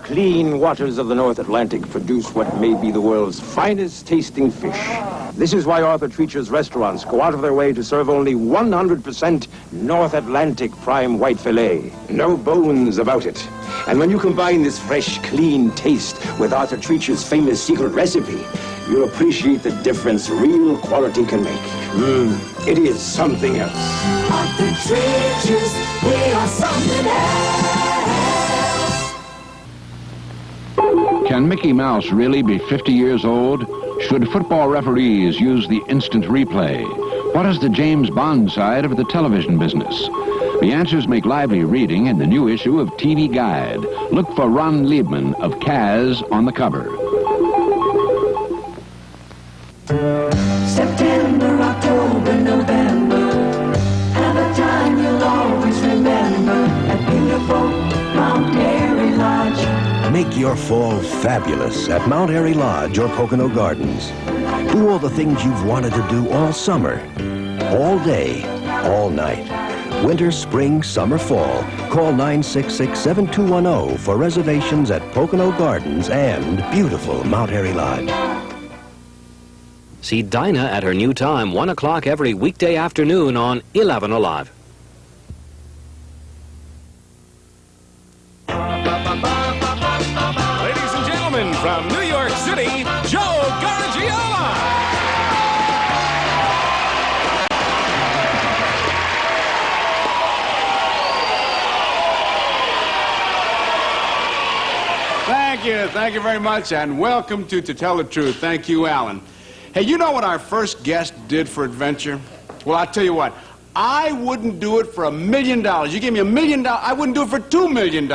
Clean waters of the North Atlantic produce what may be the world's finest tasting fish. This is why Arthur Treacher's restaurants go out of their way to serve only 100% North Atlantic prime white fillet. No bones about it. And when you combine this fresh, clean taste with Arthur Treacher's famous secret recipe, you'll appreciate the difference real quality can make. It is something else. Arthur Treacher's, we are something else. Can Mickey Mouse really be 50 years old? Should football referees use the instant replay? What is the James Bond side of the television business? The answers make lively reading in the new issue of TV Guide. Look for Ron Liebman of Kaz on the cover. September, October, November, and a time you'll always remember, that beautiful Mount Airy Lodge. Make your fall fabulous at Mount Airy Lodge or Pocono Gardens. Do all the things you've wanted to do all summer. All day, all night. Winter, spring, summer, fall. Call 966-7210 for reservations at Pocono Gardens and beautiful Mount Airy Lodge. See Dinah at her new time, 1 o'clock every weekday afternoon on 11 Alive. Ladies and gentlemen, from New York City, Joe Garagiola. Thank you very much, and welcome to Tell the Truth. Thank you, Alan. Hey, you know what our first guest did for adventure? Well, I'll tell you what, I wouldn't do it for $1 million. You give me $1 million, I wouldn't do it for $2 million.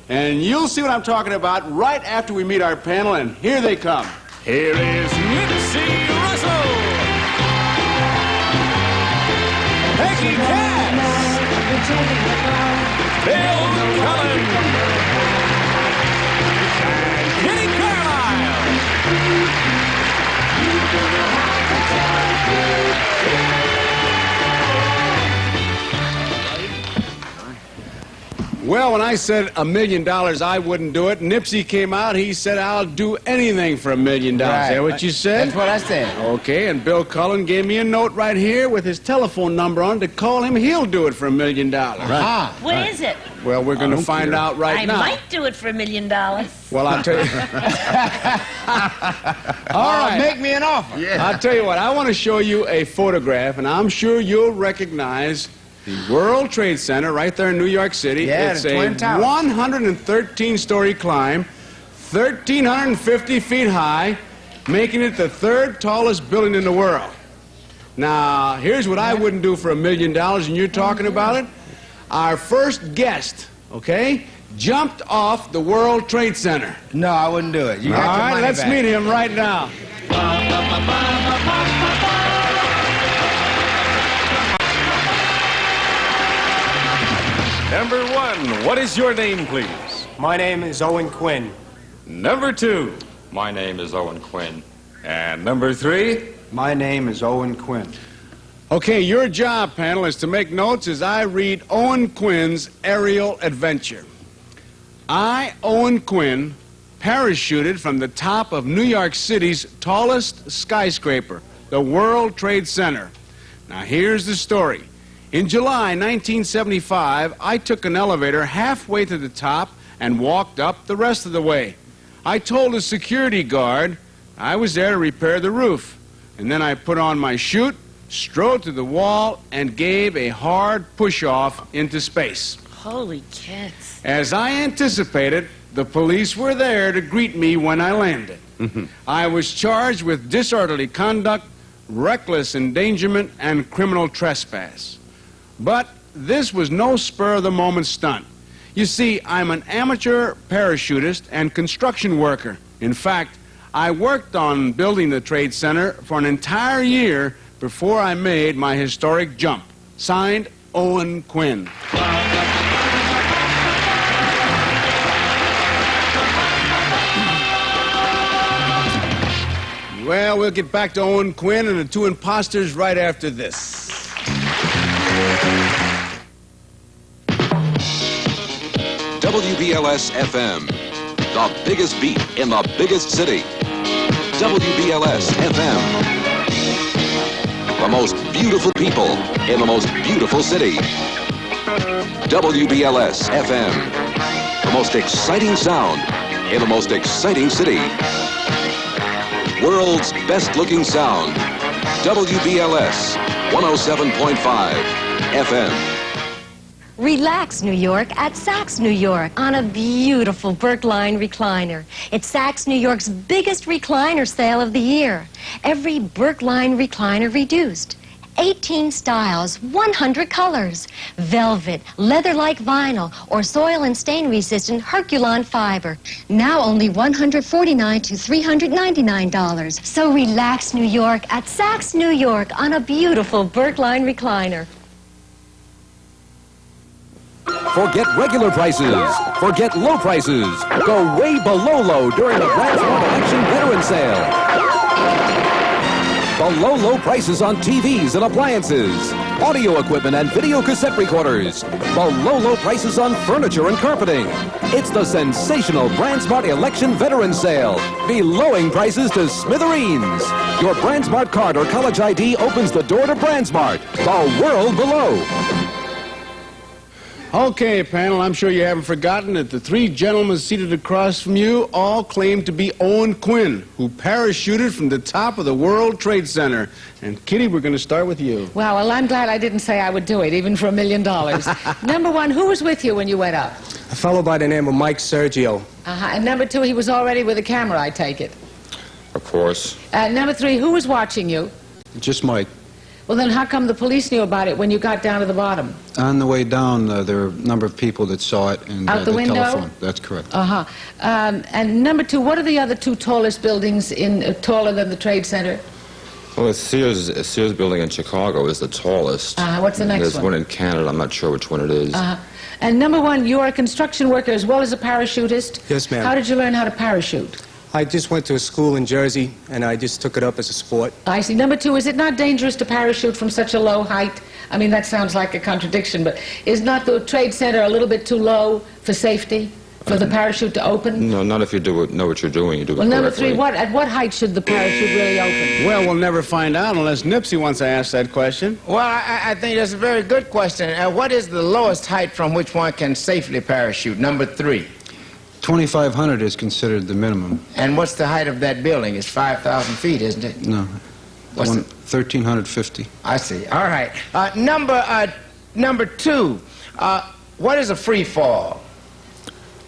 And you'll see what I'm talking about right after we meet our panel, and here they come. Here is Nipsey Russell, Peggy Cass, Bill Cullen, and Kitty Carlisle. Well, when I said $1 million, I wouldn't do it. Nipsey came out. He said, I'll do anything for $1 million. Right. Is that what you said? That's what I said. Okay, and Bill Cullen gave me a note right here with his telephone number on it to call him. He'll do it for $1 million. Right. What is it? Well, we're going to find out right now. I might do it for $1 million. Well, I'll tell you. All right. Make me an offer. Yeah. I'll tell you what. I want to show you a photograph, and I'm sure you'll recognize the World Trade Center right there in New York City. Yeah, it's the Twin a Towers. 113-story climb, 1,350 feet high, making it the third tallest building in the world. Now, here's what I wouldn't do for $1 million, and you're talking about it. Our first guest, okay, jumped off the World Trade Center. No, I wouldn't do it. You got All your right, money let's back. meet him right now. Number 1, what is your name, please? My name is Owen Quinn. Number 2, my name is Owen Quinn. And number 3, My name is Owen Quinn. Okay, your job, panel, is to make notes as I read Owen Quinn's aerial adventure. I, Owen Quinn, parachuted from the top of New York City's tallest skyscraper, the World Trade Center. Now, here's the story. In July 1975, I took an elevator halfway to the top and walked up the rest of the way. I told a security guard I was there to repair the roof. And then I put on my chute, strode to the wall, and gave a hard push-off into space. Holy cats. As I anticipated, the police were there to greet me when I landed. I was charged with disorderly conduct, reckless endangerment, and criminal trespass. But this was no spur-of-the-moment stunt. You see, I'm an amateur parachutist and construction worker. In fact, I worked on building the Trade Center for an entire year before I made my historic jump. Signed, Owen Quinn. Well, we'll get back to Owen Quinn and the two imposters right after this. WBLS FM, the biggest beat in the biggest city. WBLS FM, the most beautiful people in the most beautiful city. WBLS FM, the most exciting sound in the most exciting city. World's best looking sound. WBLS 107.5 FM. Relax, New York, at Saks New York on a beautiful Berkline recliner. It's Saks New York's biggest recliner sale of the year. Every Berkline recliner reduced. 18 styles, 100 colors. Velvet, leather-like vinyl, or soil and stain-resistant Herculon fiber. Now only $149 to $399. So relax, New York, at Saks New York on a beautiful Berkline recliner. Forget regular prices. Forget low prices. Go way below low during the Grand Smart Election Veteran Sale. Below low prices on TVs and appliances, audio equipment and video cassette recorders. Below low prices on furniture and carpeting. It's the sensational Brand Smart Election Veteran Sale. Belowing prices to smithereens. Your Brand Smart card or college ID opens the door to Brand Smart. The world below. Okay, panel, I'm sure you haven't forgotten that the three gentlemen seated across from you all claim to be Owen Quinn, who parachuted from the top of the World Trade Center. And Kitty, we're going to start with you. Well, I'm glad I didn't say I would do it, even for $1 million. Number one, who was with you when you went up? A fellow by the name of Mike Sergio. And number two, he was already with a camera, I take it. Of course. Number three, who was watching you? Just Mike. Well, then how come the police knew about it when you got down to the bottom? On the way down, there were a number of people that saw it and out the window? Telephone. That's correct. And number two, what are the other two tallest buildings taller than the Trade Center? Well, the Sears building in Chicago is the tallest. What's the next one? There's one in Canada. I'm not sure which one it is. And number one, you're a construction worker as well as a parachutist? Yes, ma'am. How did you learn how to parachute? I just went to a school in Jersey, and I just took it up as a sport. I see. Number two, is it not dangerous to parachute from such a low height? I mean, that sounds like a contradiction, but is not the Trade Center a little bit too low for safety, for the parachute to open? No, not if you know what you're doing. You do it correctly. Well, number three, at what height should the parachute really open? Well, we'll never find out unless Nipsey wants to ask that question. Well, I think that's a very good question. What is the lowest height from which one can safely parachute? Number three. 2,500 is considered the minimum. And what's the height of that building? It's 5,000 feet, isn't it? No. What's 1,350. I see. All right. Number two, what is a free fall?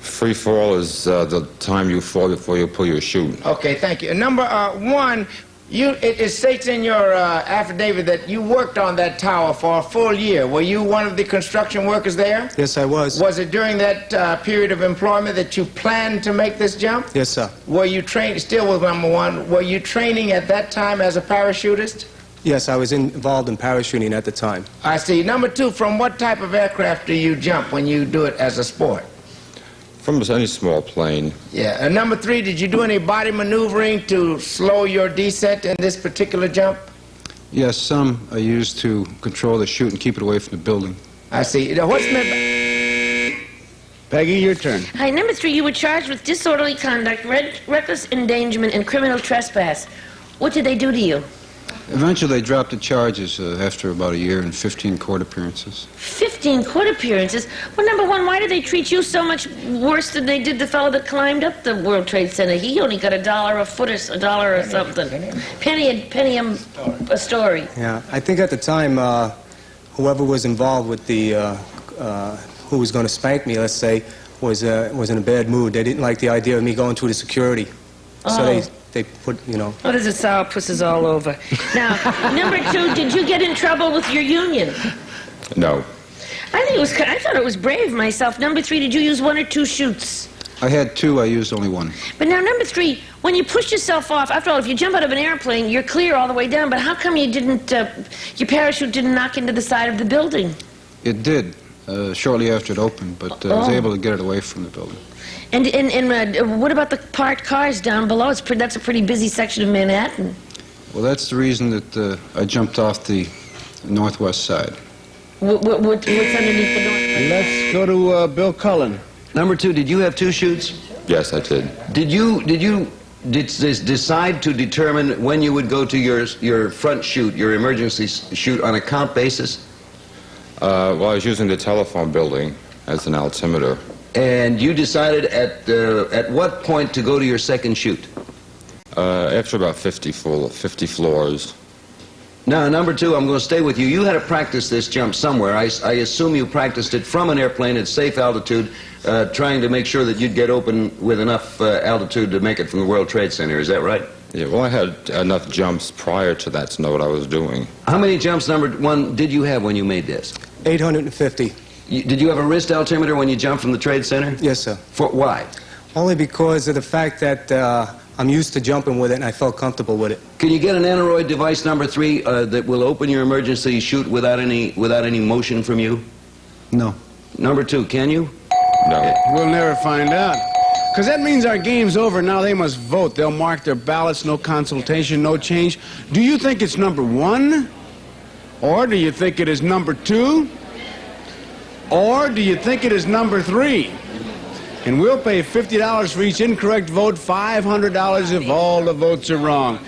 Free fall is the time you fall before you pull your chute. Okay, thank you. Number one, it states in your affidavit that you worked on that tower for a full year. Were you one of the construction workers there? Yes, I was. Was it during that period of employment that you planned to make this jump? Yes, sir. Were you trained, still with number one, were you training at that time as a parachutist? Yes, I was involved in parachuting at the time. I see. Number two, from what type of aircraft do you jump when you do it as a sport? From any small plane. Yeah. And number three, did you do any body maneuvering to slow your descent in this particular jump? Yes, some are used to control the chute and keep it away from the building. I see. What's Peggy, your turn. Hi, number three, you were charged with disorderly conduct, reckless endangerment, and criminal trespass. What did they do to you? Eventually, they dropped the charges after about a year and 15 court appearances. 15 court appearances? Well, number one, why did they treat you so much worse than they did the fellow that climbed up the World Trade Center? He only got $1 a foot or $1 or something. Penny a story. Yeah, I think at the time, whoever was involved with the, who was going to spank me, let's say, was in a bad mood. They didn't like the idea of me going through the security. So they put, Oh, there's a sourpusses all over. Now, number two, did you get in trouble with your union? No. I thought it was brave myself. Number three, did you use one or two chutes? I had two, I used only one. But now, number 3, when you pushed yourself off, after all, if you jump out of an airplane, you're clear all the way down, but how come you didn't, your parachute didn't knock into the side of the building? It did, shortly after it opened, but I was able to get it away from the building. And what about the parked cars down below? That's a pretty busy section of Manhattan. Well, that's the reason that I jumped off the northwest side. What's underneath the north? Let's go to Bill Cullen. Number 2, did you have 2 chutes? Yes, I did. Did you decide to determine when you would go to your front chute, your emergency chute, on a count basis? Well, I was using the telephone building as an altimeter. And you decided at what point to go to your second chute? After about 50 floors. Now, number 2, I'm going to stay with you. You had to practice this jump somewhere. I assume you practiced it from an airplane at safe altitude, trying to make sure that you'd get open with enough altitude to make it from the World Trade Center. Is that right? Yeah, well, I had enough jumps prior to that to know what I was doing. How many jumps, number 1, did you have when you made this? 850. Did you have a wrist altimeter when you jumped from the Trade Center? Yes, sir. Why? Only because of the fact that I'm used to jumping with it and I felt comfortable with it. Can you get an Android device, number 3, that will open your emergency chute without any motion from you? No. Number 2, can you? No. We'll never find out. Because that means our game's over. Now they must vote. They'll mark their ballots, no consultation, no change. Do you think it's number 1? Or do you think it is number 2? Or do you think it is number 3? And we'll pay $50 for each incorrect vote, $500 if all the votes are wrong.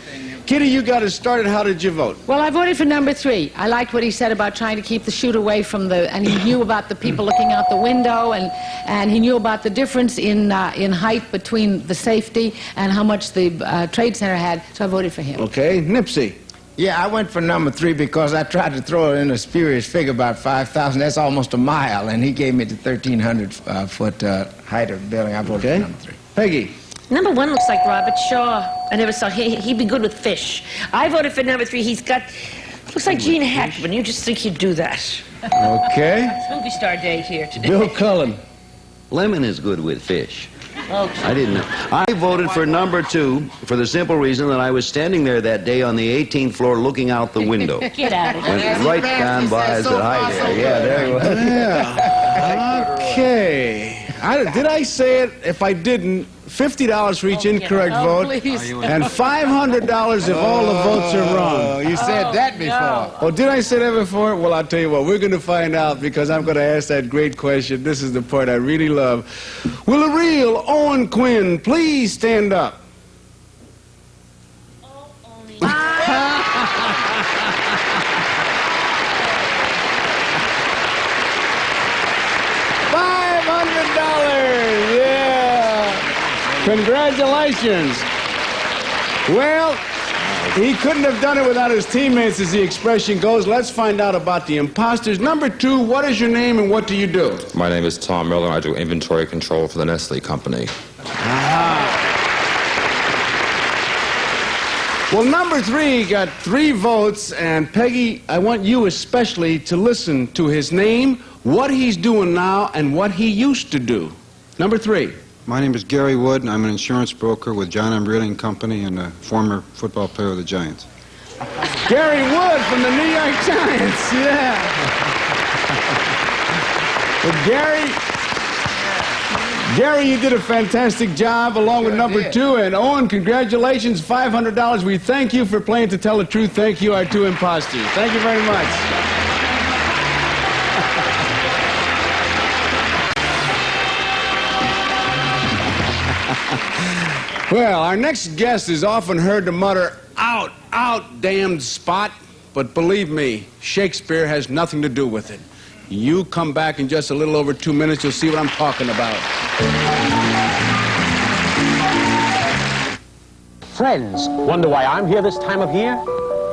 Kitty, you got it started. How did you vote? Well, I voted for number 3. I liked what he said about trying to keep the chute away from and he knew about the people looking out the window, and he knew about the difference in height between the safety and how much the Trade Center had, so I voted for him. Okay, Nipsey. Yeah, I went for number 3 because I tried to throw it in a spurious figure about 5,000. That's almost a mile, and he gave me the 1,300 foot height of the building. I voted for number 3. Peggy. Number 1 looks like Robert Shaw. I never saw he'd be good with fish. I voted for number 3. Looks like Gene Hackman. You just think he'd do that. Okay. It's movie star day here today. Bill Cullen. Lemon is good with fish. Okay. I didn't know. I voted for number 2 for the simple reason that I was standing there that day on the 18th floor looking out the window. Get out of here. Went right down by. I said, hi there. Yeah, there he was. Yeah. Okay. Did I say it? If I didn't, $50 for each incorrect vote, and $500 if all the votes are wrong. You said that before. No. Oh, did I say that before? Well, I'll tell you what, we're going to find out because I'm going to ask that great question. This is the part I really love. Will the real Owen Quinn please stand up? Congratulations. Well, he couldn't have done it without his teammates, as the expression goes. Let's find out about the imposters. Number 2, what is your name and what do you do? My name is Tom Miller. I do inventory control for the Nestle company. Well, number 3 got 3 votes, and Peggy, I want you especially to listen to his name, what he's doing now, and what he used to do. Number 3. My name is Gary Wood, and I'm an insurance broker with John M. Reeling Company and a former football player of the Giants. Gary Wood from the New York Giants, yeah. Well, Gary, you did a fantastic job along with number 2. And Owen, congratulations, $500. We thank you for playing To Tell the Truth. Thank you, our 2 imposters. Thank you very much. Well, our next guest is often heard to mutter, out, out, damned spot. But believe me, Shakespeare has nothing to do with it. You come back in just a little over 2 minutes, you'll see what I'm talking about. Friends, wonder why I'm here this time of year?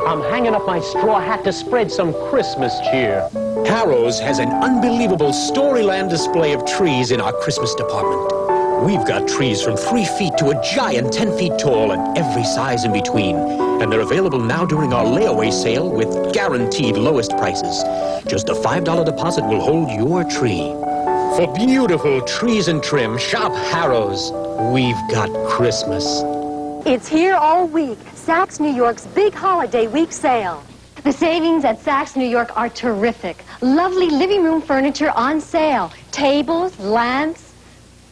I'm hanging up my straw hat to spread some Christmas cheer. Harrow's has an unbelievable Storyland display of trees in our Christmas department. We've got trees from 3 feet to a giant 10 feet tall and every size in between. And they're available now during our layaway sale with guaranteed lowest prices. Just a $5 deposit will hold your tree. For beautiful trees and trim, shop Harrow's. We've got Christmas. It's here all week. Saks New York's big holiday week sale. The savings at Saks New York are terrific. Lovely living room furniture on sale. Tables, lamps.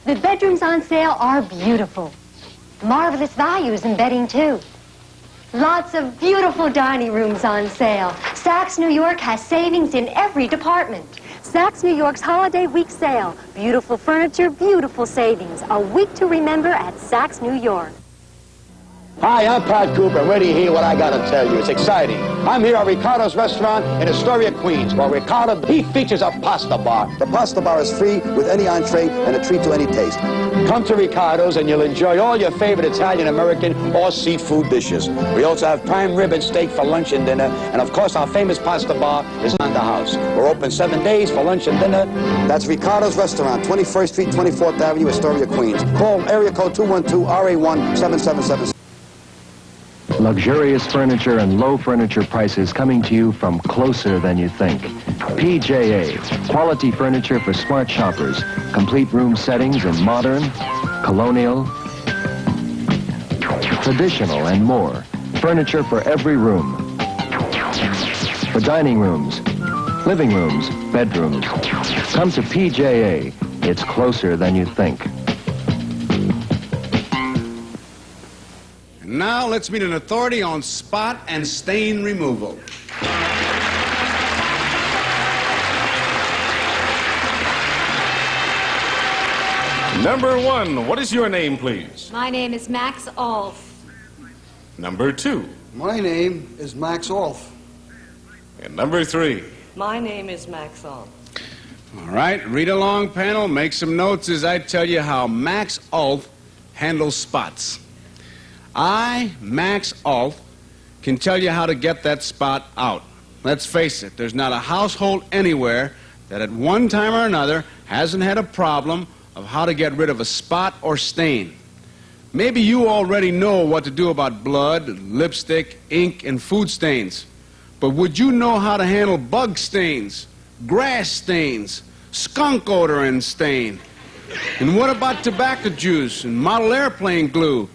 The bedrooms on sale are beautiful. Marvelous values in bedding, too. Lots of beautiful dining rooms on sale. Saks New York has savings in every department. Saks New York's holiday week sale. Beautiful furniture, beautiful savings. A week to remember at Saks New York. Hi, I'm Pat Cooper. I'm ready to hear what I got to tell you. It's exciting. I'm here at Ricardo's restaurant in Astoria, Queens, where Ricardo, he features a pasta bar. The pasta bar is free with any entree and a treat to any taste. Come to Ricardo's and you'll enjoy all your favorite Italian, American, or seafood dishes. We also have prime rib and steak for lunch and dinner. And of course, our famous pasta bar is on the house. We're open 7 days for lunch and dinner. That's Ricardo's Restaurant, 21st Street, 24th Avenue, Astoria, Queens. Call area code 212-RA1-7777. Luxurious furniture and low furniture prices coming to you from closer than you think. PJA, quality furniture for smart shoppers. Complete room settings in modern, colonial, traditional, and more. Furniture for every room. For dining rooms, living rooms, bedrooms. Come to PJA. It's closer than you think. Now let's meet an authority on spot and stain removal. Number 1, what is your name, please? My name is Max Alf. Number 2. My name is Max Alf. And number 3. My name is Max Alf. All right, read along, panel. Make some notes as I tell you how Max Alf handles spots. I, Max Alf, can tell you how to get that spot out. Let's face it, there's not a household anywhere that at one time or another hasn't had a problem of how to get rid of a spot or stain. Maybe you already know what to do about blood, lipstick, ink, and food stains. But would you know how to handle bug stains, grass stains, skunk odor and stain? And what about tobacco juice and model airplane glue?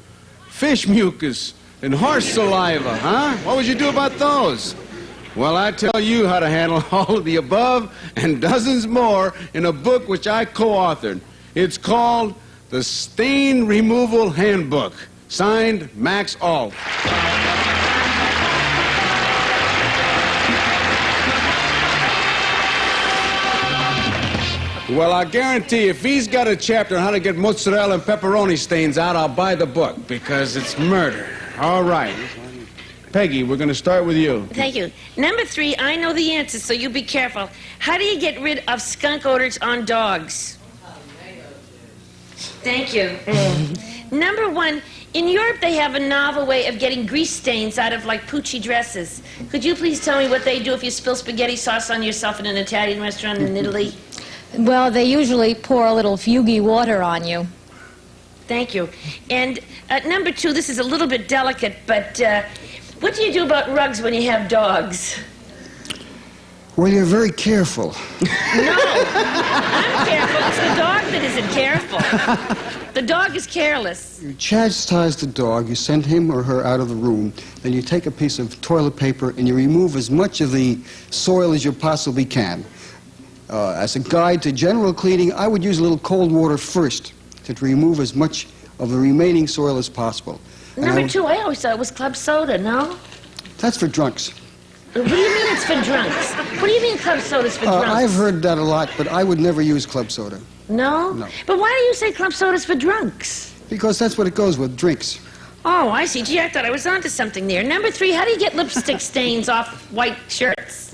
Fish mucus and horse saliva, huh? What would you do about those? Well, I tell you how to handle all of the above and dozens more in a book which I co-authored. It's called The Stain Removal Handbook, signed Max Alf. Well, I guarantee if he's got a chapter on how to get mozzarella and pepperoni stains out, I'll buy the book, because it's murder. All right. Peggy, we're going to start with you. Thank you. Number 3, I know the answer, so you be careful. How do you get rid of skunk odors on dogs? Thank you. Number 1, in Europe they have a novel way of getting grease stains out of, like, Pucci dresses. Could you please tell me what they do if you spill spaghetti sauce on yourself in an Italian restaurant in Italy? Well, they usually pour a little Fugi water on you. Thank you. And number 2, this is a little bit delicate, but what do you do about rugs when you have dogs? Well, you're very careful. No, I'm careful. It's the dog that isn't careful. The dog is careless. You chastise the dog, you send him or her out of the room, then you take a piece of toilet paper and you remove as much of the soil as you possibly can. As a guide to general cleaning, I would use a little cold water first to remove as much of the remaining soil as possible. Number 2, I always thought it was club soda, no? That's for drunks. What do you mean it's for drunks? What do you mean club soda's for drunks? I've heard that a lot, but I would never use club soda. No? No. But why do you say club soda's for drunks? Because that's what it goes with, drinks. Oh, I see. Gee, I thought I was onto something there. Number 3, how do you get lipstick stains off white shirts?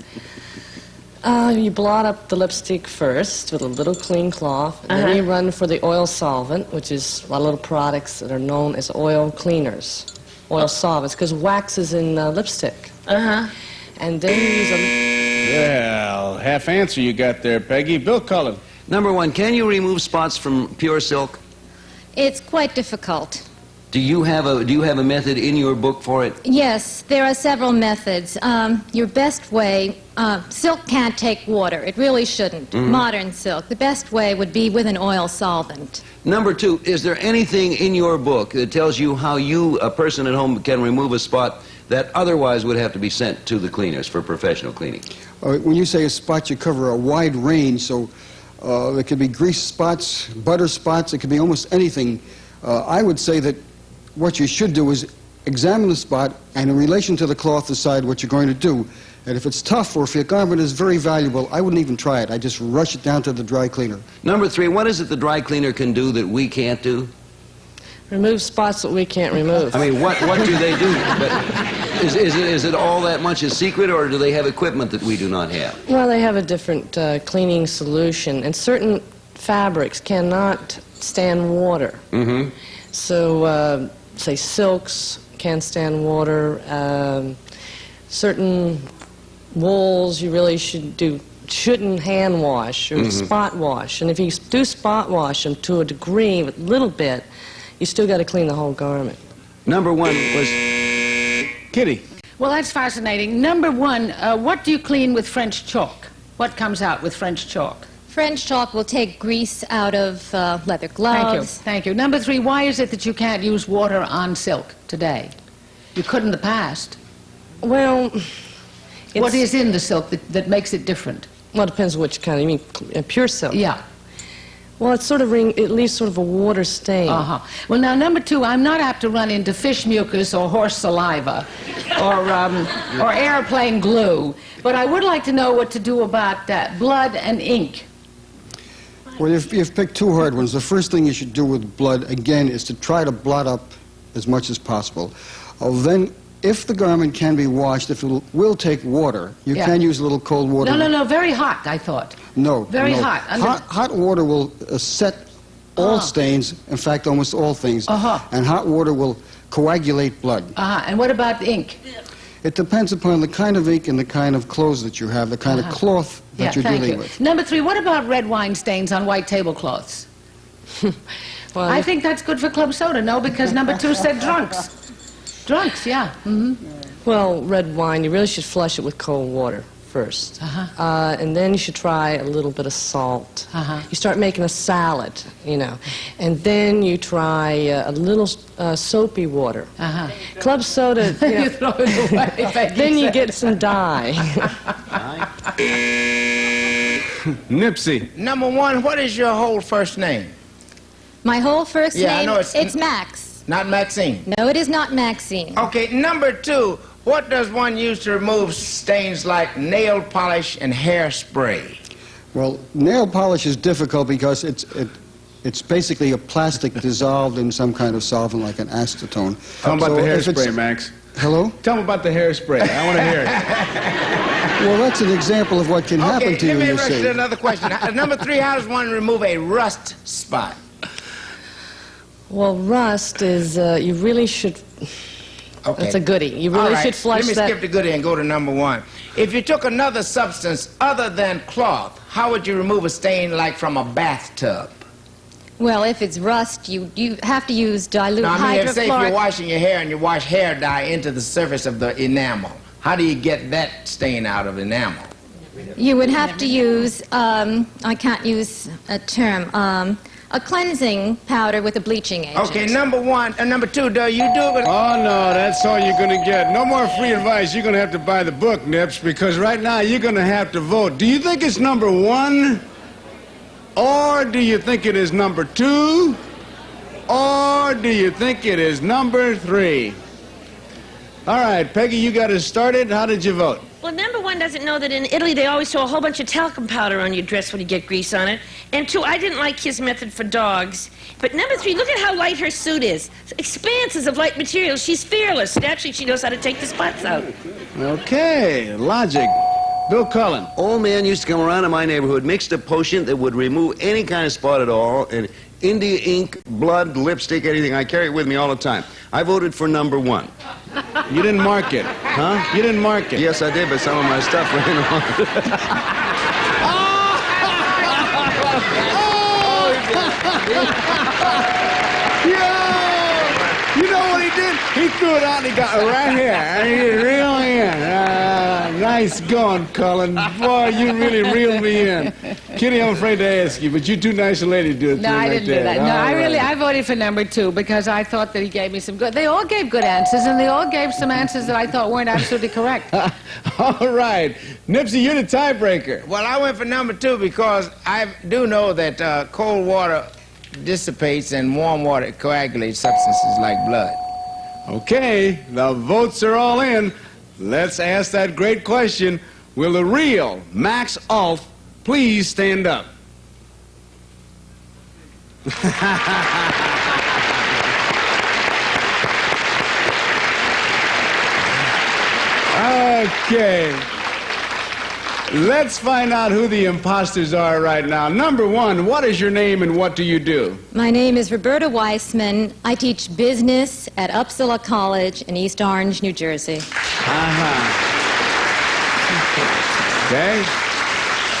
You blot up the lipstick first with a little clean cloth, and then you run for the oil solvent, which is a lot of little products that are known as oil cleaners, oil solvents, because wax is in lipstick. And then you use a... Well, half answer you got there, Peggy. Bill Cullen. Number 1, can you remove spots from pure silk? It's quite difficult. Do you have a method in your book for it? Yes, there are several methods. Your best way, silk can't take water. It really shouldn't. Modern silk. The best way would be with an oil solvent. Number 2, is there anything in your book that tells you how you, a person at home, can remove a spot that otherwise would have to be sent to the cleaners for professional cleaning? When you say a spot, you cover a wide range, so there could be grease spots, butter spots, it could be almost anything. I would say that what you should do is examine the spot and in relation to the cloth decide what you're going to do. And if it's tough or if your garment is very valuable, I wouldn't even try it. I just rush it down to the dry cleaner. Number 3, what is it the dry cleaner can do that we can't do? Remove spots that we can't remove. I mean, what do they do? But is it all that much a secret, or do they have equipment that we do not have? Well, they have a different cleaning solution, and certain fabrics cannot stand water. So, say silks can stand water. Certain wools you really shouldn't hand wash or spot wash. And if you do spot wash them to a degree, with a little bit, you still got to clean the whole garment. Number 1 was Kitty. Well, that's fascinating. Number 1, what do you clean with French chalk? What comes out with French chalk? French chalk will take grease out of leather gloves. Thank you. Number 3, why is it that you can't use water on silk today? You could in the past. Well, what is in the silk that makes it different? Well, it depends which kind. You mean pure silk? Yeah. Well, it leaves sort of a water stain. Well, now, number 2, I'm not apt to run into fish mucus or horse saliva or airplane glue, but I would like to know what to do about blood and ink. Well, you've picked 2 hard ones. The first thing you should do with blood, again, is to try to blot up as much as possible. Then, if the garment can be washed, if it will take water, you can use a little cold water. No, very hot, I thought. No. Very no. hot. Hot water will set all stains, in fact, almost all things. And hot water will coagulate blood. And what about ink? It depends upon the kind of ink and the kind of clothes that you have, the kind of cloth that you're dealing with. Number 3, what about red wine stains on white tablecloths? Well, I think that's good for club soda, no? Because number 2 said drunks. Drunks, yeah. Well, red wine, you really should flush it with cold water first. And then you should try a little bit of salt. You start making a salad, you know. And then you try a little soapy water. Club soda, you know, You throw it away. then you get some dye. Nipsey. Number 1, what is your whole first name? My whole first Yeah, I name, know it's Max. Not Maxine. No, it is not Maxine. Okay, number 2, what does one use to remove stains like nail polish and hairspray? Well, nail polish is difficult because it's basically a plastic dissolved in some kind of solvent like an acetone. Tell them about the if it's- hairspray, Max. Hello? Tell them about the hairspray. I want to hear it. Well, that's an example of what can happen to you, let me you rush see. to another question. Number 3, how does one remove a rust spot? Well, rust is, you really should, that's a goodie. You really should flush Let me that. skip the goodie and go to number 1. If you took another substance other than cloth, how would you remove a stain like from a bathtub? Well, if it's rust, you have to use dilute Now, I mean, say if you're hydrochloric. washing your hair and you wash hair dye into the surface of the enamel, how do you get that stain out of enamel? You would have to use, I can't use a term, a cleansing powder with a bleaching agent. Okay, number 1, and number 2, do you do it with... Oh, no, that's all you're going to get. No more free advice. You're going to have to buy the book, Nips, because right now you're going to have to vote. Do you think it's number 1? Or do you think it is number 2? Or do you think it is number 3? All right, Peggy, you got us started. How did you vote? Well, number 1 doesn't know that in Italy they always throw a whole bunch of talcum powder on your dress when you get grease on it. And 2, I didn't like his method for dogs. But number 3, look at how light her suit is. Expanses of light material. She's fearless. Naturally, she knows how to take the spots out. Okay, logic. Bill Cullen. Old man used to come around in my neighborhood, mixed a potion that would remove any kind of spot at all, and India ink, blood, lipstick, anything. I carry it with me all the time. I voted for number 1. You didn't mark it. Huh? You didn't mark it. Yes, I did, but some of my stuff ran Yeah! You screw it out and he got it right here. And he reeled me in. Nice going, Cullen. Boy, you really reeled me in. Kitty, I'm afraid to ask you, but you're too nice a lady to do it. No, I didn't do that. No, I voted for number 2 because I thought that he gave me some good. They all gave good answers, and they all gave some answers that I thought weren't absolutely correct. All right. Nipsey, you're the tiebreaker. Well, I went for number 2 because I do know that cold water dissipates and warm water coagulates substances like blood. Okay, the votes are all in. Let's ask that great question. Will the real Max Ulf please stand up? Okay. Let's find out who the imposters are right now. Number 1, what is your name and what do you do? My name is Roberta Weissman. I teach business at Uppsala College in East Orange, New Jersey. Okay.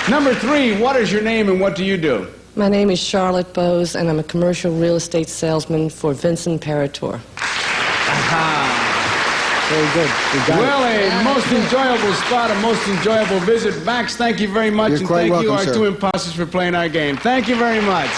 Number 3, what is your name and what do you do? My name is Charlotte Bose, and I'm a commercial real estate salesman for Vincent Parator. Very good. Well, a most enjoyable spot, a most enjoyable visit. Max, thank you very much. You're quite welcome, our sir. 2 imposters for playing our game. Thank you very much.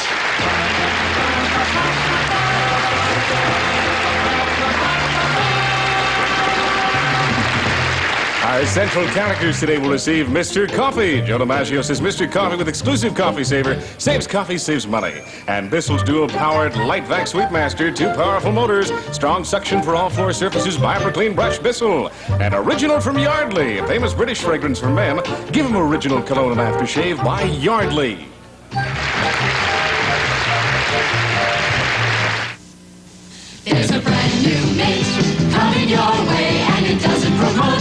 Our central characters today will receive Mr. Coffee. Joe DiMaggio says Mr. Coffee with exclusive coffee saver saves coffee, saves money. And Bissell's dual-powered Light Vac Sweepmaster, 2 powerful motors, strong suction for all floor surfaces, Viper-Clean Brush Bissell. And original from Yardley, a famous British fragrance for men. Give him original cologne and aftershave by Yardley. There's a brand new mint coming your way, and it doesn't promote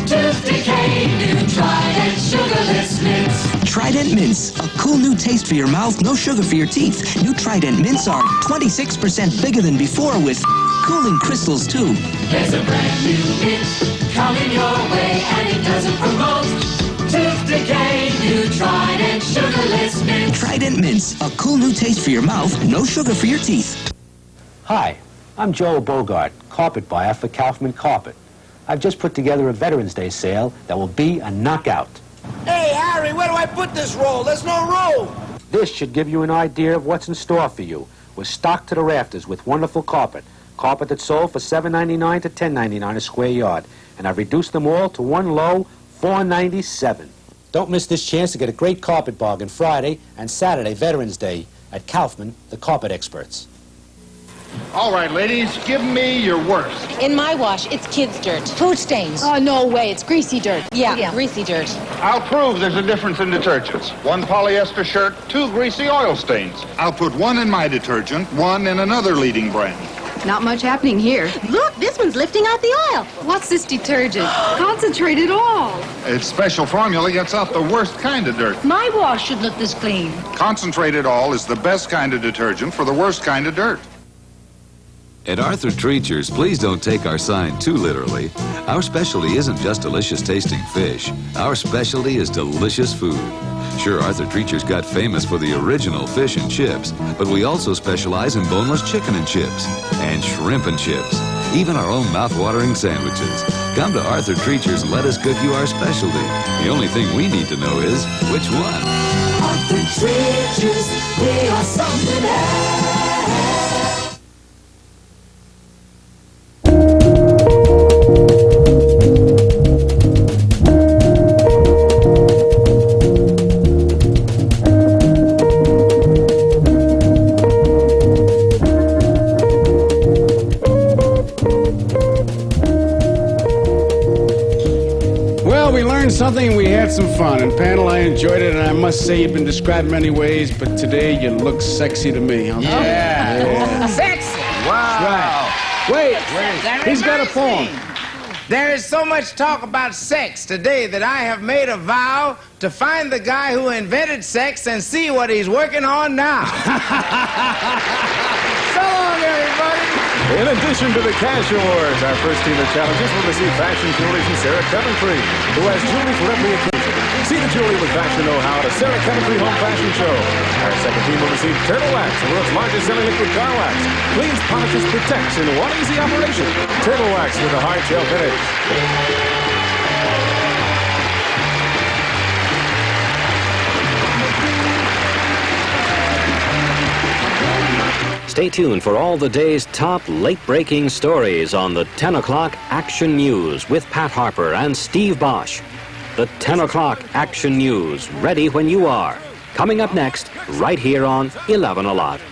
tooth decay. New Trident sugarless mints. Trident Mints, a cool new taste for your mouth, no sugar for your teeth. New Trident Mints are 26% bigger than before with cooling crystals too. There's a brand new mint coming your way, and it doesn't promote tooth decay. New Trident sugarless mints. Trident Mints, a cool new taste for your mouth, no sugar for your teeth. Hi, I'm Joel Bogart, carpet buyer for Kaufman Carpet. I've just put together a Veterans Day sale that will be a knockout. Hey, Harry, where do I put this roll? There's no roll. This should give you an idea of what's in store for you. We're stocked to the rafters with wonderful carpet. Carpet that's sold for $7.99 to $10.99 a square yard. And I've reduced them all to one low, $4.97. Don't miss this chance to get a great carpet bargain Friday and Saturday, Veterans Day, at Kaufman, the carpet experts. All right, ladies, give me your worst. In my wash, it's kids' dirt. Food stains. Oh, no way. It's greasy dirt. Yeah, greasy dirt. I'll prove there's a difference in detergents. 1 polyester shirt, 2 greasy oil stains. I'll put 1 in my detergent, 1 in another leading brand. Not much happening here. Look, this one's lifting out the oil. What's this detergent? Concentrated all. Its special formula gets out the worst kind of dirt. My wash should look this clean. Concentrated all is the best kind of detergent for the worst kind of dirt. At Arthur Treacher's, please don't take our sign too literally. Our specialty isn't just delicious tasting fish. Our specialty is delicious food. Sure, Arthur Treacher's got famous for the original fish and chips, but we also specialize in boneless chicken and chips, and shrimp and chips, even our own mouth-watering sandwiches. Come to Arthur Treacher's and let us cook you our specialty. The only thing we need to know is, which one? Arthur Treacher's, we are something else. Something and we had some fun. And panel, I enjoyed it, and I must say you've been described many ways, but today you look sexy to me. Huh? Yeah. Sexy. Wow. Right. Wait. He's got a poem. There is so much talk about sex today that I have made a vow to find the guy who invented sex and see what he's working on now. So long, everybody. In addition to the cash awards, our first team of challengers will receive fashion jewelry from Sarah Coventry, who has jewelry for every occasion. See the jewelry with fashion know-how at a Sarah Coventry Home Fashion Show. Our second team will receive Turtle Wax, the world's largest selling liquid car wax. Cleans, polishes, protects in one easy operation. Turtle Wax with a hard shell finish. Stay tuned for all the day's top late-breaking stories on the 10 o'clock Action News with Pat Harper and Steve Bosch. The 10 o'clock Action News, ready when you are. Coming up next, right here on 11 Alive.